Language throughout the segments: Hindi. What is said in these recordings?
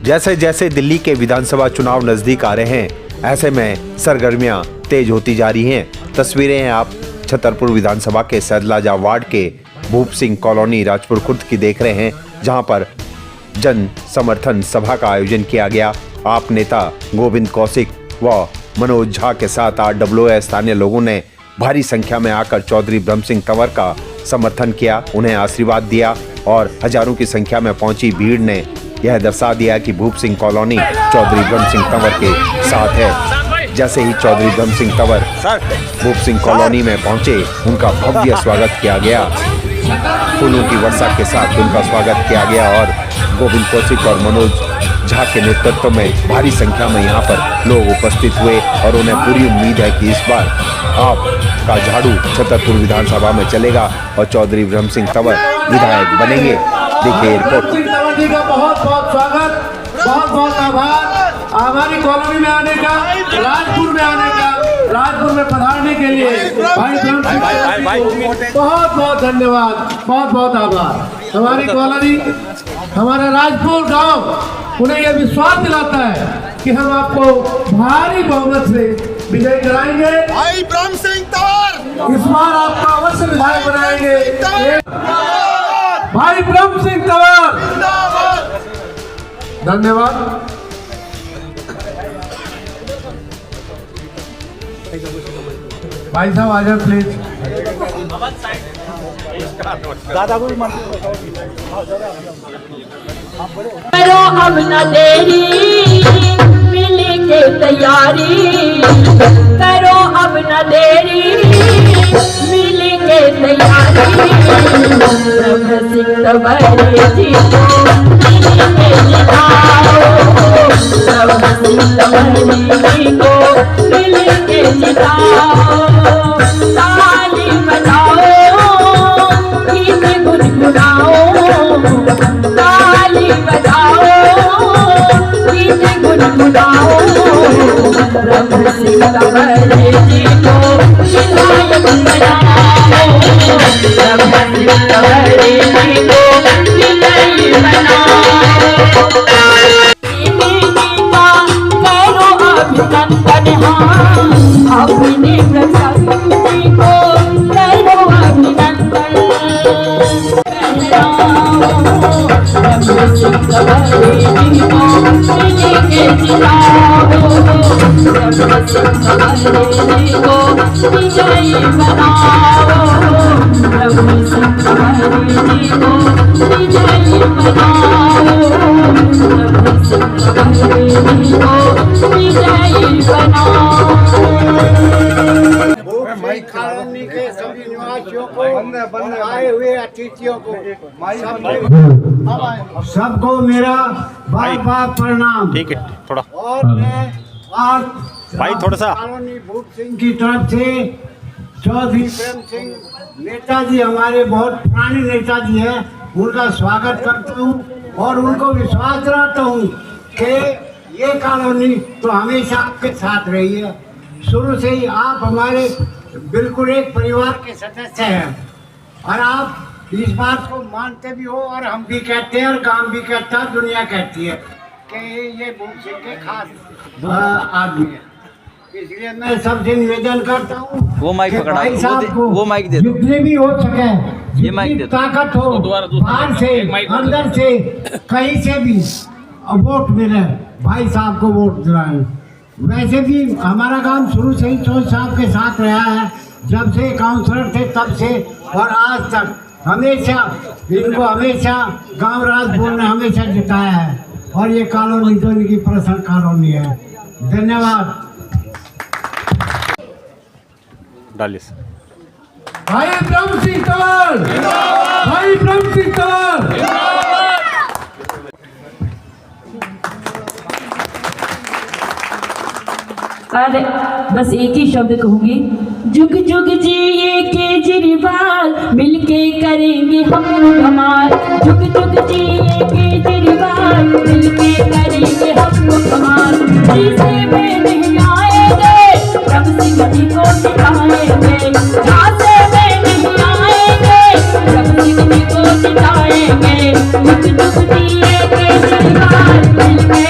जैसे जैसे दिल्ली के विधानसभा चुनाव नजदीक आ रहे हैं, ऐसे में सरगर्मियां तेज होती जा रही हैं। तस्वीरें हैं आप छतरपुर विधानसभा के सैदलाजा वार्ड के भूप सिंह कॉलोनी राजपुर खुर्द की देख रहे हैं, जहां पर जन समर्थन सभा का आयोजन किया गया। आप नेता गोविंद कौशिक व मनोज झा के साथ RWA स्थानीय लोगों ने भारी संख्या में आकर चौधरी ब्रह्म सिंह तंवर का समर्थन किया, उन्हें आशीर्वाद दिया और हजारों की संख्या में पहुंची भीड़ ने यह दर्शा दिया कि भूप सिंह कॉलोनी चौधरी ब्रह्म सिंह तंवर के साथ है। जैसे ही चौधरी ब्रह्म सिंह तंवर भूप सिंह कॉलोनी में पहुंचे, उनका भव्य स्वागत किया गया। फूलों की वर्षा के साथ उनका स्वागत किया गया और गोविंद कौशिक और मनोज झा के नेतृत्व में भारी संख्या में यहाँ पर लोग उपस्थित हुए और उन्हें पूरी उम्मीद है कि इस बार आपका झाड़ू छतरपुर विधानसभा में चलेगा और चौधरी ब्रह्म सिंह तंवर विधायक बनेंगे। देखिए रिपोर्ट। का बहुत बहुत स्वागत, बहुत बहुत आभार हमारी कॉलोनी में आने का, राजपुर में आने का, राजपुर में पधारने के लिए भाई ब्रह्म सिंह बहुत बहुत धन्यवाद, बहुत बहुत आभार। हमारी कॉलोनी, हमारा राजपुर गांव उन्हें यह विश्वास दिलाता है कि हम आपको भारी बहुमत से विजय कराएंगे। भाई ब्रह्म सिंह तंवर इस बार आपको अवश्य विधायक बनाएंगे। भाई ब्रह्म सिंह तंवर धन्यवाद। भाई साहब आ जाओ प्लीज। दादा को करो अब न देरी, मिलेंगे तैयारी। करो अब न देरी, मिलेंगे तैयारी। ब्रह्म सिंह तंवर जी को मिलेंगे जिताओ। ब्रह्म सिंह तंवर जी को मिलेंगे जिताओ। ताली बजाओ, गीत गुनगुनाओ। ताली बजाओ, गीत गुनगुनाओ। ब्रह्म सिंह तंवर जी को विधायक बनाओ। ब्रह्म सिंह तंवर जी को विजयी बनाओ। करो अभिनंदन, हाँ अपने प्रशस्ति को करो अभिनंदन। ब्रह्म सिंह तंवर जी को मिलेंगे जिताओ। ब्रह्म सिंह तंवर जी को विजयी बनाओ। ब्रह्म सिंह तंवर जी को विजयी बनाओ। ब्रह्म सिंह तंवर जी को विजयी बनाओ। कॉलोनी के सभी निवासियों को, आए हुए अतिथियों को, सबको मेरा बार बार प्रणाम। ठीक है, थोड़ा और मैं आज भाई थोड़ा सा कॉलोनी भूप सिंह की तरफ से चौधरी ब्रह्म सिंह नेताजी, हमारे बहुत पुराने नेताजी हैं, उनका स्वागत करता हूँ और उनको विश्वास दिलाता हूँ कि ये कॉलोनी तो हमेशा आपके साथ रही है। शुरू से ही आप हमारे बिल्कुल एक परिवार के सदस्य हैं और आप इस बात को मानते भी हो और हम भी कहते हैं और गांव भी कहता है, दुनिया कहती है कि ये भूप सिंह के खास आदमी है। इसलिए मैं सबसे निवेदन करता हूँ वो माइक पकड़ा, भाई साहब को वो माइक दे दो, जितने भी हो सके, ये माइक दे दो, ताकत हो, बाहर से अंदर से कहीं से भी वोट मिले, भाई साहब को वोट दिलाएं। वैसे भी हमारा काम शुरू से ही चौधरी साहब के साथ रहा है, जब से काउंसलर थे तब से और आज तक हमेशा इनको हमेशा गांव राजपुर ने हमेशा जिताया है और ये कॉलोनी तो इनकी पर्सनल कॉलोनी है। धन्यवाद। भाई ब्रह्म सिंह तंवर, भाई ब्रह्म सिंह तंवर। अरे बस एक ही शब्द कहूंगी, जुग जुग जिए केजरीवाल, मिलके करेंगे हम लोग हमार। जुग जुग जिए केजरीवाल, मिलके करेंगे हम लोग हमार। जिसे में नहीं आएंगे, ब्रह्म सिंह जी को जिताएंगे। झांसे में नहीं आएंगे, ब्रह्म सिंह जी को जिताएंगे। जुग जुग जिए केजरीवाल, मिलके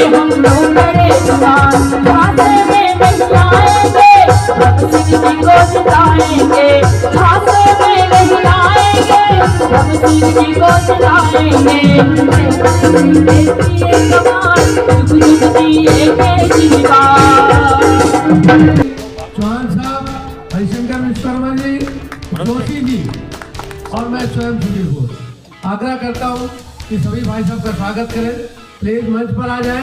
हम लोग बड़े जवान, झांसे में नहीं आएंगे, भगत सिंह जी को जिताएंगे, झांसे में नहीं आएंगे, भगत सिंह जी को जिताएंगे। देश की कमान, जुग जुग जिए केजरीवाल। चौहान साहब, हरिशंकर विश्वकर्मा जी, जोशी जी और मैं स्वयं सुधीर घोष आग्रह करता हूँ कि सभी भाई साहब का स्वागत करें। प्लीज मंच पर आ जाएं।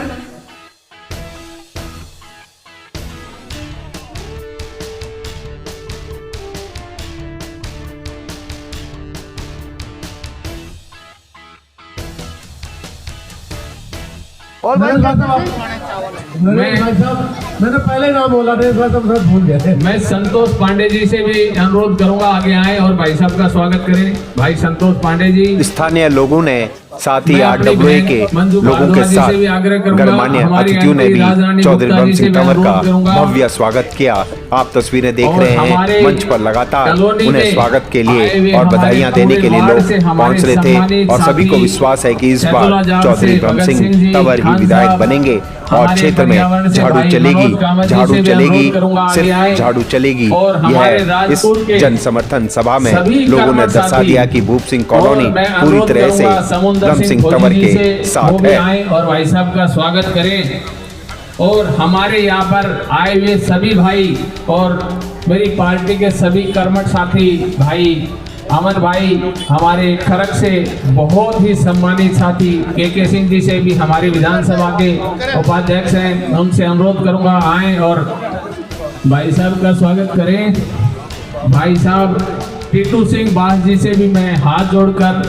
और भाई भाई साहब, मैंने पहले नाम बोला था, इस बार सब भूल गए। मैं संतोष पांडे जी से भी अनुरोध करूंगा आगे आए और भाई साहब का स्वागत करें। भाई संतोष पांडे जी। स्थानीय लोगों ने साथ ही मैं आरडब्ल्यूए अपनी के बहन मंजू लोगों के भारद्वाज जी साथ से भी आग्रह करूंगा, गणमान्य हमारी अतिथियों ने भी राजरानी चौधरी गुप्ता ब्रह्म जी से सिंह मैं तंवर का अनुरोध करूंगा। भव्य स्वागत किया। आप तस्वीरें देख और रहे हैं, हमारे मंच पर लगातार कॉलोनी उन्हें में स्वागत के आए लिए हुए और बधाइयां हमारे देने के लिए पूरे लोग वार्ड से हमारे पहुंच रहे थे सम्मानित और सभी को साथी विश्वास है कि इस बार शैतुलाजाब चौधरी से ब्रह्म भगत सिंह सिंह जी, तंवर ही खान विधायक साहब, बनेंगे और हमारे क्षेत्र में पर्यावरण से झाड़ू भाई चलेगी, मनोज कामत जी झाड़ू से भी चलेगी, अनुरोध करूंगा आगे सिर्फ आए। झाड़ू चलेगी। और हमारे यह इस राजपुर के जन समर्थन सभा में सभी लोगों ने कर्मठ दर्शा साथी दिया कि भूप सिंह कॉलोनी और मैं पूरी अनुरोध तरह से करूंगा समुंदर ब्रह्म सिंह फौजी तंवर जी के से वो साथ भी है। आए और भाई साहब का स्वागत करें। और हमारे यहाँ पर आए हुए सभी भाई और मेरी पार्टी के सभी कर्मठ साथी भाई अमन भाई, हमारे खरक से बहुत ही सम्मानित साथी के सिंह जी से भी हमारे विधानसभा के उपाध्यक्ष हैं, उनसे अनुरोध करूंगा आए और भाई साहब का स्वागत करें। भाई साहब टीटू सिंह बास जी से भी मैं हाथ जोड़कर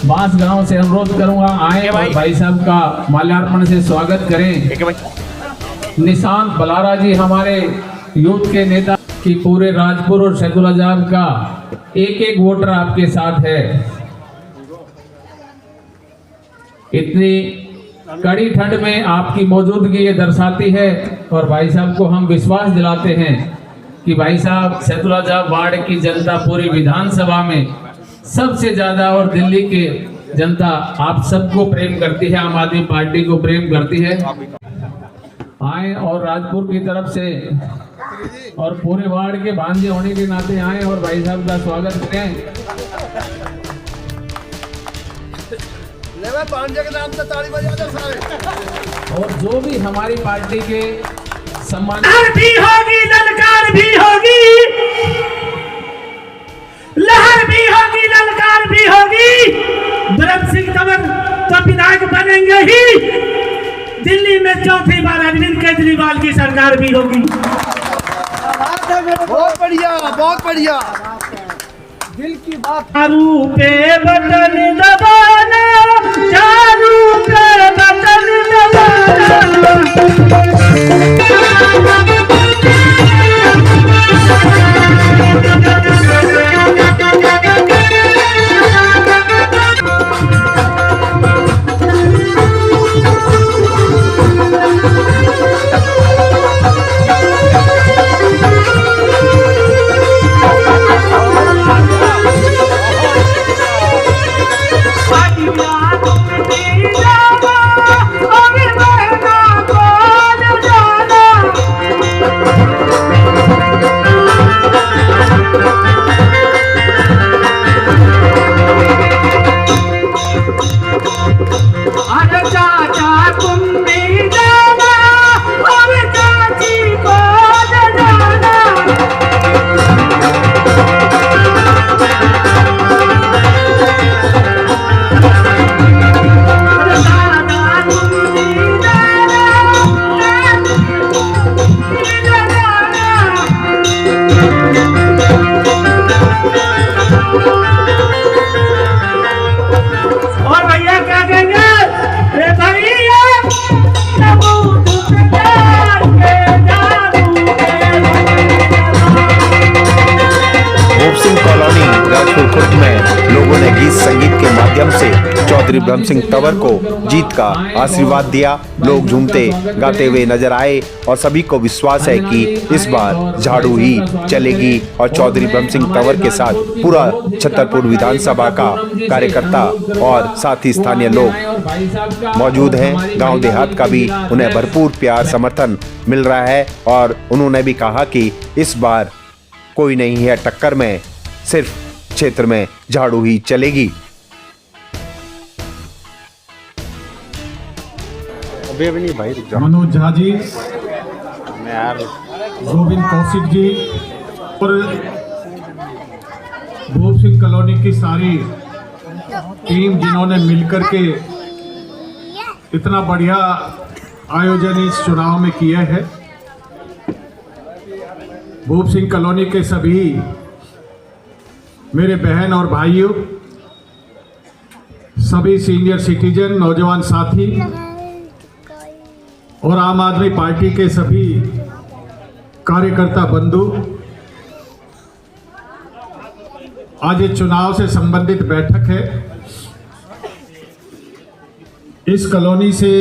बास गांव से अनुरोध करूंगा आए और भाई साहब का माल्यार्पण से स्वागत करें। निशांत बलारा जी हमारे यूथ के नेता की पूरे राजपुर और शैतुलाजाब का एक एक वोटर आपके साथ है। इतनी कड़ी ठंड में आपकी मौजूदगी ये दर्शाती है और भाई साहब को हम विश्वास दिलाते हैं कि भाई साहब शैतुलाजाब वार्ड की जनता पूरी विधानसभा में सबसे ज्यादा और दिल्ली के जनता आप सबको प्रेम करती है, आम आदमी पार्टी को प्रेम करती है। आए और राजपुर की तरफ से और पूरे वार्ड के भांजे होने के नाते आए और भाई साहब का स्वागत करें। पांडे के नाम से ताली बजा दो सारे। और जो भी हमारी पार्टी के सम्मान भी होगी, ललकार भी होगी, लहर भी होगी, ललकार भी होगी। ब्रह्म सिंह तंवर तो विधायक बनेंगे ही, दिल्ली में चौथी बार अरविंद केजरीवाल की सरकार भी होगी। बहुत बढ़िया, बहुत बढ़िया। दिल की बात। चारू पे बटन दबाना, चारू पे बटन दबाना। और भैया क्या कहेंगे? चौधरी ब्रह्म सिंह तंवर को जीत का आशीर्वाद दिया। लोग झूमते गाते हुए नजर आए और सभी को विश्वास है कि इस बार झाड़ू ही चलेगी और चौधरी ब्रह्म सिंह तंवर के साथ पूरा छतरपुर विधानसभा का कार्यकर्ता और साथ ही स्थानीय लोग मौजूद हैं। गांव देहात का भी उन्हें भरपूर प्यार समर्थन मिल रहा है और उन्होंने भी कहा कि इस बार कोई नहीं है टक्कर में, सिर्फ क्षेत्र में झाड़ू ही चलेगी। अभी नहीं भाई, मनोज झा जी, गोविंद कौशिक जी और भूप सिंह कॉलोनी की सारी टीम जिन्होंने मिलकर के इतना बढ़िया आयोजन इस चुनाव में किया है। भूप सिंह कॉलोनी के सभी मेरे बहन और भाइयों, सभी सीनियर सिटीजन, नौजवान साथी और आम आदमी पार्टी के सभी कार्यकर्ता बंधु, आज ये चुनाव से संबंधित बैठक है। इस कॉलोनी से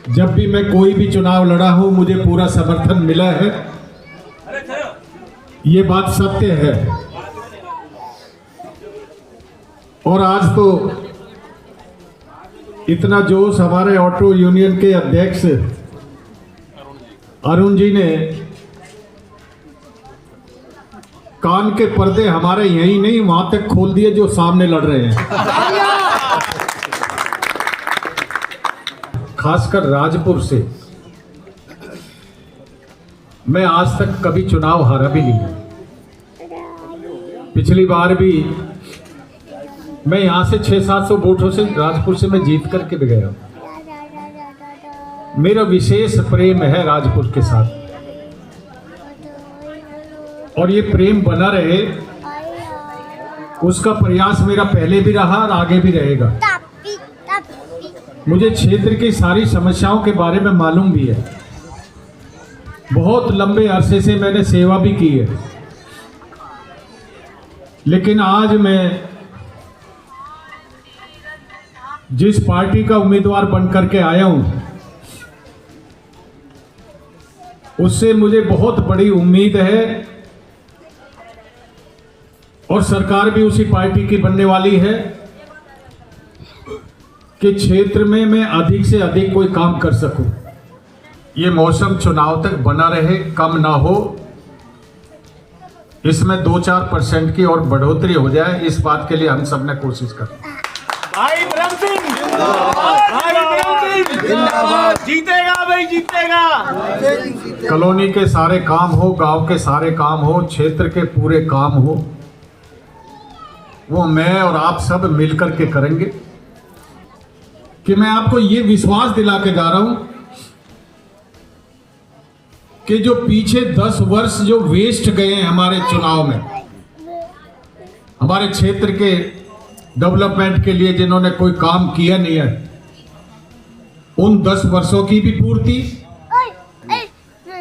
जब भी मैं कोई भी चुनाव लड़ा हूं मुझे पूरा समर्थन मिला है, ये बात सत्य है। और आज तो इतना जोश हमारे ऑटो यूनियन के अध्यक्ष अरुण जी ने, कान के पर्दे हमारे यही नहीं वहां तक खोल दिए जो सामने लड़ रहे हैं। खासकर राजपुर से मैं आज तक कभी चुनाव हारा भी नहीं। पिछली बार भी मैं यहां से 600-700 वोटों से राजपुर से मैं जीत करके भी गया। मेरा विशेष प्रेम है राजपुर के साथ और ये प्रेम बना रहे उसका प्रयास मेरा पहले भी रहा और आगे भी रहेगा। मुझे क्षेत्र की सारी समस्याओं के बारे में मालूम भी है, बहुत लंबे अरसे से मैंने सेवा भी की है। लेकिन आज मैं जिस पार्टी का उम्मीदवार बनकर के आया हूं उससे मुझे बहुत बड़ी उम्मीद है और सरकार भी उसी पार्टी की बनने वाली है कि क्षेत्र में मैं अधिक से अधिक कोई काम कर सकूं। ये मौसम चुनाव तक बना रहे, कम ना हो, इसमें 2-4% की और बढ़ोतरी हो जाए, इस बात के लिए हम सब ने कोशिश करें। भाई ब्रह्म सिंह जिंदाबाद, जीतेगा भाई, जीतेगा। कॉलोनी के सारे काम हो, गांव के सारे काम हो, क्षेत्र के पूरे काम हो, वो मैं और आप सब मिलकर के करेंगे। कि मैं आपको ये विश्वास दिला के जा रहा हूं कि जो पीछे 10 वर्ष जो वेस्ट गए हैं हमारे चुनाव में, हमारे क्षेत्र के डेवलपमेंट के लिए जिन्होंने कोई काम किया नहीं है, उन 10 वर्षों की भी पूर्ति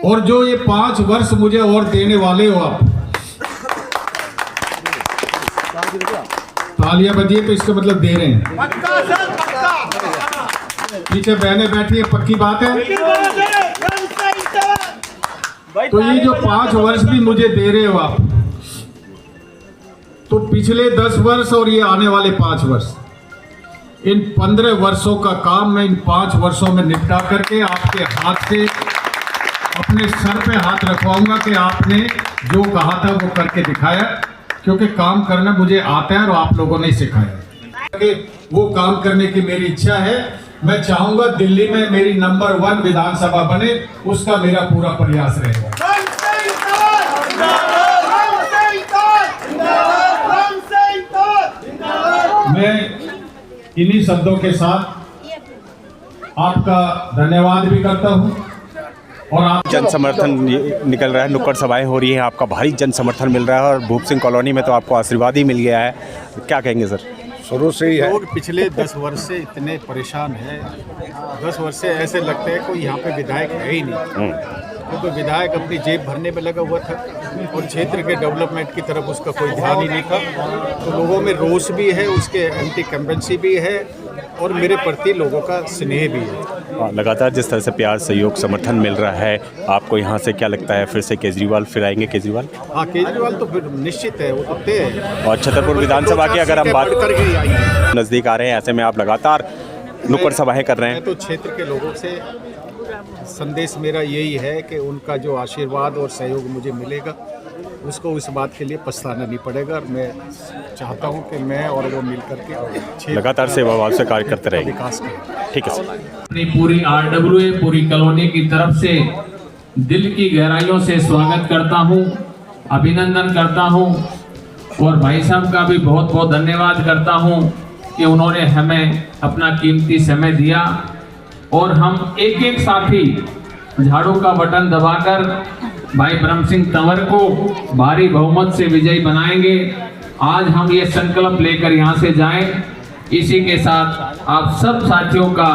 और जो ये 5 वर्ष मुझे और देने वाले हो आप, तालियां बजिए तो इसका मतलब दे रहे हैं। पक्का सर, पक्का। पीछे बहने बैठी है, पक्की बात है। तो ये जो 5 वर्ष भी मुझे दे रहे हो आप, तो पिछले 10 वर्ष और ये आने वाले 5 वर्ष, इन 15 वर्षों का काम मैं इन 5 वर्षों में निपटा करके आपके हाथ से अपने सर पे हाथ रखवाऊंगा कि आपने जो कहा था वो करके दिखाया, क्योंकि काम करना मुझे आता है और आप लोगों ने सिखाया। वो काम करने की मेरी इच्छा है। मैं चाहूंगा दिल्ली में मेरी नंबर 1 विधानसभा बने, उसका मेरा पूरा प्रयास रहेगा। मैं इन्हीं शब्दों के साथ आपका धन्यवाद भी करता हूं और आप जन समर्थन निकल रहा है, नुक्कड़ सभाएं हो रही हैं, आपका भारी जन समर्थन मिल रहा है और भूप सिंह कॉलोनी में तो आपको आशीर्वाद ही मिल गया है, क्या कहेंगे सर? शुरू से ही है। लोग पिछले 10 वर्ष से इतने परेशान हैं, 10 वर्ष से ऐसे लगते हैं कोई यहाँ पे विधायक है ही नहीं, क्योंकि विधायक अपनी जेब भरने में लगा हुआ था और क्षेत्र के डेवलपमेंट की तरफ उसका कोई ध्यान ही नहीं था। तो लोगों में रोष भी है, उसके एंटी कैम्पेंसी भी है और मेरे प्रति लोगों का स्नेह भी है। लगातार जिस तरह से प्यार, सहयोग, समर्थन मिल रहा है आपको, यहाँ से क्या लगता है फिर से केजरीवाल फिर आएंगे केजरीवाल? हाँ, केजरीवाल तो फिर निश्चित है, वो तो तय है। और छतरपुर विधानसभा की अगर हम बात नज़दीक आ रहे हैं, ऐसे में आप लगातार नुक्कड़ सभाएं कर रहे हैं। मैं तो क्षेत्र के लोगों से संदेश मेरा यही है कि उनका जो आशीर्वाद और सहयोग मुझे मिलेगा उसको इस बात के लिए पछताना नहीं पड़ेगा। और मैं चाहता हूं कि मैं और वो मिलकर के लगातार सेवा भाव से कार्य करते रहेंगे। विकास करें। ठीक है सर। अपनी पूरी RWA पूरी कॉलोनी की तरफ से दिल की गहराइयों से स्वागत करता हूं, अभिनंदन करता हूं और भाई साहब का भी बहुत बहुत धन्यवाद करता हूं कि उन्होंने हमें अपना कीमती समय दिया और हम एक एक साथी झाड़ू का बटन दबाकर भाई ब्रह्म सिंह तंवर को भारी बहुमत से विजयी बनाएंगे। आज हम ये संकल्प लेकर यहाँ से जाएं। इसी के साथ आप सब साथियों का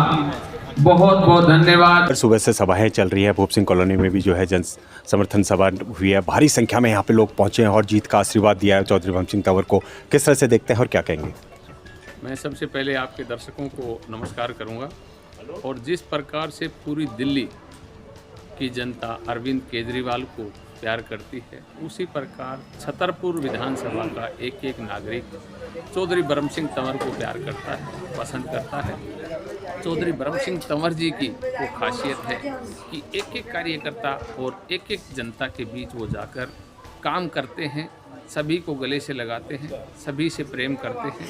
बहुत बहुत धन्यवाद। सुबह से सभाएं चल रही है, भूप सिंह कॉलोनी में भी जो है जन समर्थन सभा हुई है, भारी संख्या में यहाँ पे लोग पहुँचे हैं और जीत का आशीर्वाद दिया है चौधरी ब्रह्म सिंह तंवर को। किस तरह से देखते हैं और क्या कहेंगे? मैं सबसे पहले आपके दर्शकों को नमस्कार करूंगा और जिस प्रकार से पूरी दिल्ली की जनता अरविंद केजरीवाल को प्यार करती है, उसी प्रकार छतरपुर विधानसभा का एक एक नागरिक चौधरी ब्रह्म सिंह तंवर को प्यार करता है, पसंद करता है। चौधरी ब्रह्म सिंह तंवर जी की वो खासियत है कि एक एक कार्यकर्ता और एक एक जनता के बीच वो जाकर काम करते हैं, सभी को गले से लगाते हैं, सभी से प्रेम करते हैं।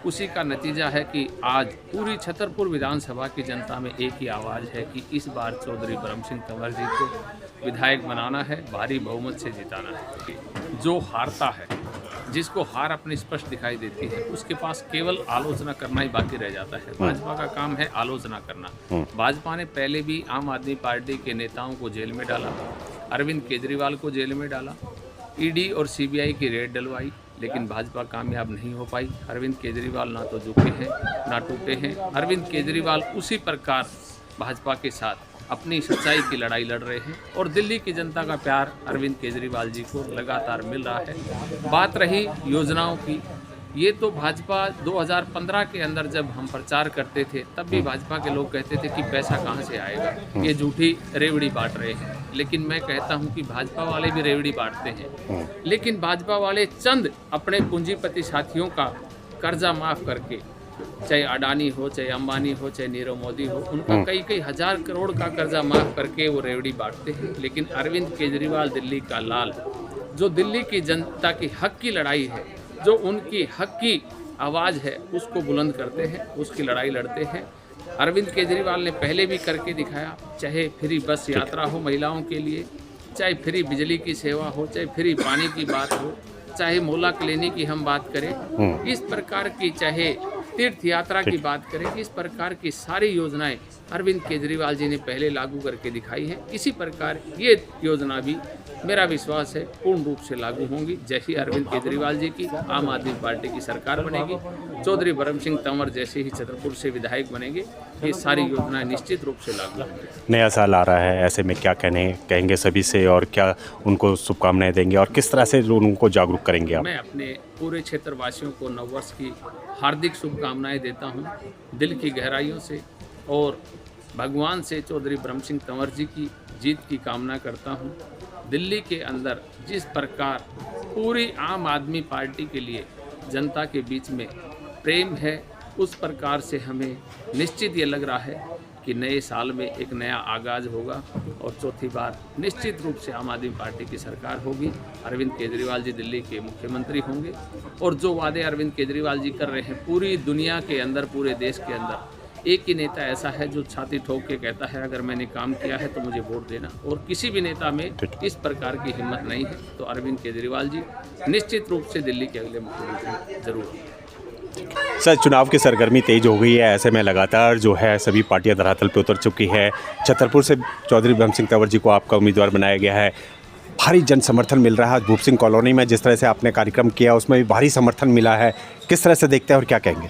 उसी का नतीजा है कि आज पूरी छतरपुर विधानसभा की जनता में एक ही आवाज़ है कि इस बार चौधरी ब्रह्म सिंह तंवर जी को विधायक बनाना है, भारी बहुमत से जिताना है। जो हारता है, जिसको हार अपनी स्पष्ट दिखाई देती है, उसके पास केवल आलोचना करना ही बाकी रह जाता है। भाजपा का काम है आलोचना करना। भाजपा ने पहले भी आम आदमी पार्टी के नेताओं को जेल में डाला, अरविंद केजरीवाल को जेल में डाला, ईडी और सीबीआई की रेड डलवाई, लेकिन भाजपा कामयाब नहीं हो पाई। अरविंद केजरीवाल ना तो झुके हैं ना टूटे हैं। अरविंद केजरीवाल उसी प्रकार भाजपा के साथ अपनी सच्चाई की लड़ाई लड़ रहे हैं और दिल्ली की जनता का प्यार अरविंद केजरीवाल जी को लगातार मिल रहा है। बात रही योजनाओं की, ये तो भाजपा 2015 के अंदर जब हम प्रचार करते थे तब भी भाजपा के लोग कहते थे कि पैसा कहाँ से आएगा, ये झूठी रेवड़ी बांट रहे हैं। लेकिन मैं कहता हूँ कि भाजपा वाले भी रेवड़ी बांटते हैं, लेकिन भाजपा वाले चंद अपने पूंजीपति साथियों का कर्जा माफ़ करके, चाहे अडानी हो, चाहे अंबानी हो, चाहे नीरव मोदी हो, उनका कई कई हजार करोड़ का कर्जा माफ़ करके वो रेवड़ी बांटते हैं। लेकिन अरविंद केजरीवाल दिल्ली का लाल, जो दिल्ली की जनता की हक की लड़ाई है, जो उनकी हक की आवाज़ है, उसको बुलंद करते हैं, उसकी लड़ाई लड़ते हैं। अरविंद केजरीवाल ने पहले भी करके दिखाया, चाहे फ्री बस यात्रा हो महिलाओं के लिए, चाहे फ्री बिजली की सेवा हो, चाहे फ्री पानी की बात हो, चाहे मोहल्ला क्लिनिक की हम बात करें, इस प्रकार की, चाहे तीर्थ यात्रा की बात करें, इस प्रकार की सारी योजनाएं अरविंद केजरीवाल जी ने पहले लागू करके दिखाई है। इसी प्रकार ये योजना भी मेरा विश्वास है पूर्ण रूप से लागू होंगी। जैसी अरविंद केजरीवाल जी की आम आदमी पार्टी की सरकार बनेगी, चौधरी ब्रह्म सिंह तंवर जैसे ही छतरपुर से विधायक बनेंगे, ये सारी योजनाएं निश्चित रूप से लागू होंगी। नया साल आ रहा है, ऐसे में क्या कहेंगे सभी से और क्या उनको शुभकामनाएं देंगे और किस तरह से लोगों को जागरूक करेंगे आप? मैं अपने पूरे क्षेत्रवासियों को नववर्ष की हार्दिक शुभकामनाएं देता हूं दिल की गहराइयों से और भगवान से चौधरी ब्रह्म सिंह तंवर जी की जीत की कामना करता हूं। दिल्ली के अंदर जिस प्रकार पूरी आम आदमी पार्टी के लिए जनता के बीच में प्रेम है, उस प्रकार से हमें निश्चित ये लग रहा है कि नए साल में एक नया आगाज़ होगा और चौथी बार निश्चित रूप से आम आदमी पार्टी की सरकार होगी। अरविंद केजरीवाल जी दिल्ली के मुख्यमंत्री होंगे और जो वादे अरविंद केजरीवाल जी कर रहे हैं पूरी दुनिया के अंदर, पूरे देश के अंदर, एक ही नेता ऐसा है जो छाती ठोक के कहता है अगर मैंने काम किया है तो मुझे वोट देना, और किसी भी नेता में इस प्रकार की हिम्मत नहीं है। तो अरविंद केजरीवाल जी निश्चित रूप से दिल्ली के अगले मुख्यमंत्री जरूर। सर, चुनाव की सरगर्मी तेज हो गई है, ऐसे में लगातार जो है सभी पार्टियां धरातल पे उतर चुकी है। छतरपुर से चौधरी ब्रह्म सिंह तंवर जी को आपका उम्मीदवार बनाया गया है। भारी जन समर्थन मिल रहा है। आज भूप सिंह कॉलोनी में जिस तरह से आपने कार्यक्रम किया उसमें भी भारी समर्थन मिला है, किस तरह से देखते हैं और क्या कहेंगे?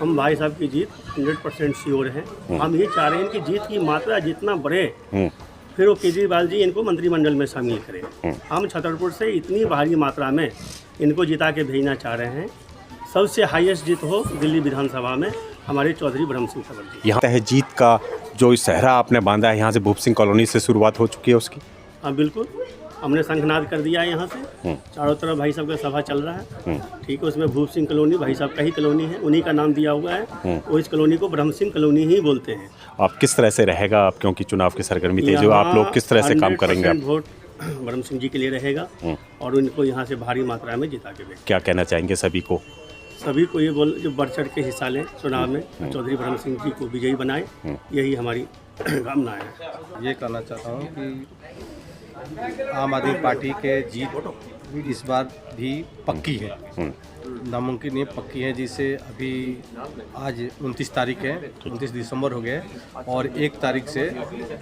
हम भाई साहब की जीत 100% श्योर हैं। हम ये चाह रहे हैं कि जीत की मात्रा जितना बढ़े फिर वो केजरीवाल जी इनको मंत्रिमंडल में शामिल करें। हम छतरपुर से इतनी भारी मात्रा में इनको जिता के भेजना चाह रहे हैं। सबसे हाईएस्ट जीत हो दिल्ली विधानसभा में हमारे चौधरी ब्रह्म सिंह तंवर जी। यहाँ है जीत का जो सहरा आपने बांधा है, यहाँ से भूप सिंह कॉलोनी से शुरुआत हो चुकी है उसकी? हाँ बिल्कुल, हमने शंखनाद कर दिया है। यहाँ से चारों तरफ भाई साहब का सभा चल रहा है। ठीक है, उसमें भूप सिंह कॉलोनी भाई साहब का ही कॉलोनी है, उन्हीं का नाम दिया हुआ है। वो इस कॉलोनी को ब्रह्म सिंह कॉलोनी ही बोलते हैं। आप किस तरह से रहेगा आप, क्योंकि चुनाव की सरगर्मी तेज हो, आप लोग किस तरह से काम करेंगे? 100% वोट ब्रह्म सिंह जी के लिए रहेगा और उनको यहाँ से भारी मात्रा में जिता के भेजेंगे। क्या कहना चाहेंगे सभी को? सभी को ये बोल जो बढ़ चढ़ के हिस्सा लें चुनाव में, चौधरी ब्रह्म सिंह जी को विजयी बनाए, यही हमारी कामना है। ये कहना चाहता हूँ कि आम आदमी पार्टी के जीत इस बार भी पक्की है, नामुमकिन नहीं पक्की है। जिसे अभी आज 29 तारीख है, 29 दिसंबर हो गए और 1 तारीख से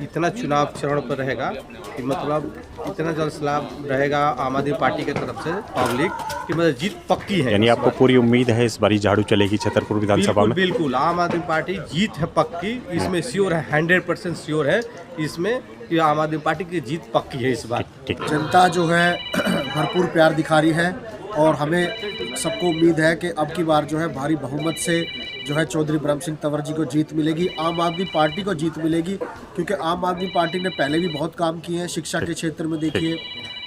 इतना चुनाव चरण पर रहेगा कि मतलब इतना जलसलाब रहेगा आम आदमी पार्टी की तरफ से पब्लिक कि मतलब जीत पक्की है। यानी आपको पूरी उम्मीद है इस बारी झाड़ू चलेगी छतरपुर विधानसभा में? बिल्कुल, आम आदमी पार्टी जीत है पक्की, इसमें श्योर है, 100% श्योर है इसमें कि आम आदमी पार्टी की जीत पक्की है इस बार। जनता जो है भरपूर प्यार दिखा रही है और हमें सबको उम्मीद है कि अब की बार जो है भारी बहुमत से जो है चौधरी ब्रह्म सिंह तंवर जी को जीत मिलेगी, आम आदमी पार्टी को जीत मिलेगी। क्योंकि आम आदमी पार्टी ने पहले भी बहुत काम किए हैं, शिक्षा के क्षेत्र में देखिए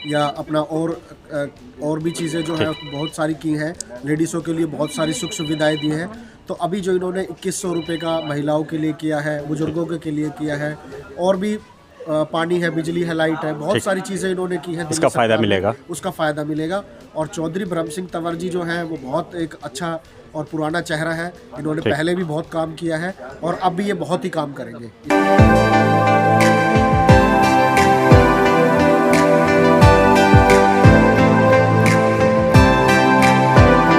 या अपना और भी चीज़ें जो है बहुत सारी की हैं, लेडीज़ों के लिए बहुत सारी सुख सुविधाएँ दी हैं। तो अभी जो इन्होंने 2100 रुपये का महिलाओं के लिए किया है, बुजुर्गों के लिए किया है, और भी पानी है, बिजली है, लाइट है, बहुत सारी चीज़ें इन्होंने की हैं। उसका फ़ायदा मिलेगा, उसका फ़ायदा मिलेगा। और चौधरी ब्रह्म सिंह तंवर जी जो है वो बहुत एक अच्छा और पुराना चेहरा है, इन्होंने पहले भी बहुत काम किया है और अब भी ये बहुत ही काम करेंगे।